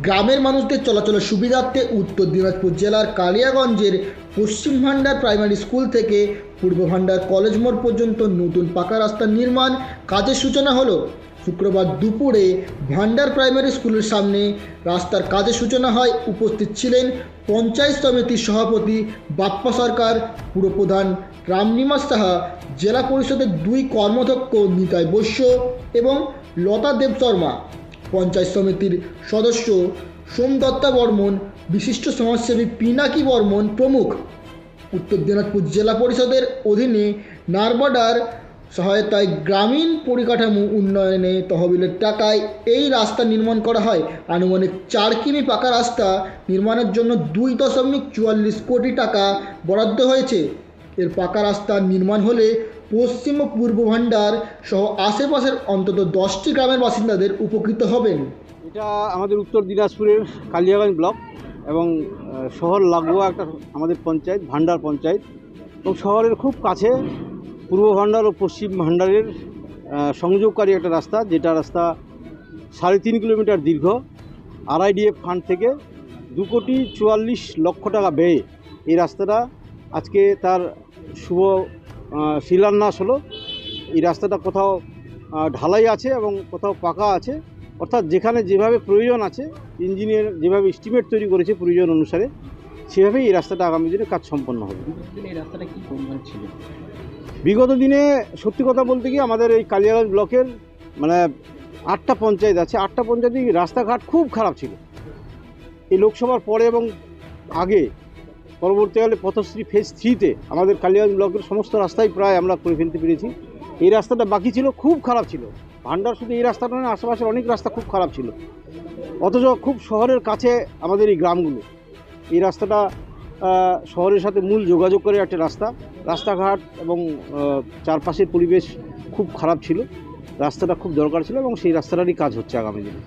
গ্রামের মানুষদের চলাচলের সুবিধার্থে উত্তর দিনাজপুর জেলার কালিয়াগঞ্জের পশ্চিম ভান্ডার প্রাইমারি স্কুল থেকে পূর্ব ভান্ডার কলেজ মোড় পর্যন্ত নতুন পাকা রাস্তার নির্মাণ কাজের সূচনা হলো। শুক্রবার দুপুরে ভান্ডার প্রাইমারি স্কুলের সামনে রাস্তার কাজের সূচনা হয়। উপস্থিত ছিলেন পঞ্চায়েত সমিতির সভাপতি বাপ্পা সরকার, পুরপ্রধান রামনিবাস সাহা, জেলা পরিষদের 2 কর্মাধ্যক্ষ নিতাই বৈশ্য এবং লতা দেব শর্মা, পঞ্চায়েত সমিতির সদস্য সোমদত্তা বর্মন, বিশিষ্ট সমাজসেবী পিনাকি বর্মন প্রমুখ। উত্তর দিনাজপুর জেলা পরিষদের অধীনে নারবাডার সহায়তায় গ্রামীণ পরিকাঠামো উন্নয়নে তহবিলের টাকায় এই রাস্তা নির্মাণ করা হয়। আনুমানিক 4 কিমি পাকা রাস্তা নির্মাণের জন্য 2.44 কোটি টাকা বরাদ্দ হয়েছে। এর পাকা রাস্তা নির্মাণ হলে পশ্চিম ও পূর্ব ভান্ডার সহ আশেপাশের অন্তত 10টি গ্রামের বাসিন্দাদের উপকৃত হবেন। এটা আমাদের উত্তর দিনাজপুরের কালিয়াগঞ্জ ব্লক এবং শহর লাগোয়া একটা আমাদের পঞ্চায়েত, ভান্ডার পঞ্চায়েত, এবং শহরের খুব কাছে পূর্ব ভান্ডার ও পশ্চিম ভান্ডারের সংযোগকারী একটা রাস্তা, যেটা রাস্তা 3.5 কিলোমিটার দীর্ঘ। RIDF ফান্ড থেকে 2.44 কোটি টাকা ব্যয়ে এই রাস্তাটা আজকে তার শুভ শিলান্যাস হলো। এই রাস্তাটা কোথাও ঢালাই আছে এবং কোথাও পাকা আছে, অর্থাৎ যেখানে যেভাবে প্রয়োজন আছে, ইঞ্জিনিয়ার যেভাবে এস্টিমেট তৈরি করেছে প্রয়োজন অনুসারে, সেভাবেই এই রাস্তাটা আগামী দিনে কাজ সম্পন্ন হবে। এই রাস্তাটা কি পরিমাণ ছিল? বিগত দিনে সত্যি কথা বলতে গিয়ে আমাদের এই কালিয়াগঞ্জ ব্লকের 8টা পঞ্চায়েত আছে, 8টা পঞ্চায়েতে রাস্তাঘাট খুব খারাপ ছিল। এই লোকসভার পরে এবং আগে পরবর্তীকালে পথশ্রী ফেজ 3-তে আমাদের কালিয়াগঞ্জ ব্লকের সমস্ত রাস্তাই প্রায় আমরা করে ফেলতে পেরেছি। এই রাস্তাটা বাকি ছিল, খুব খারাপ ছিল। ভান্ডার শুধু এই রাস্তাটা নয়, আশেপাশের অনেক রাস্তা খুব খারাপ ছিল, অথচ খুব শহরের কাছে আমাদের এই গ্রামগুলো। এই রাস্তাটা শহরের সাথে মূল যোগাযোগ করে একটা রাস্তা। রাস্তাঘাট এবং চারপাশের পরিবেশ খুব খারাপ ছিল, রাস্তাটা খুব দরকার ছিল এবং সেই রাস্তাটারই কাজ হচ্ছে আগামী দিনে।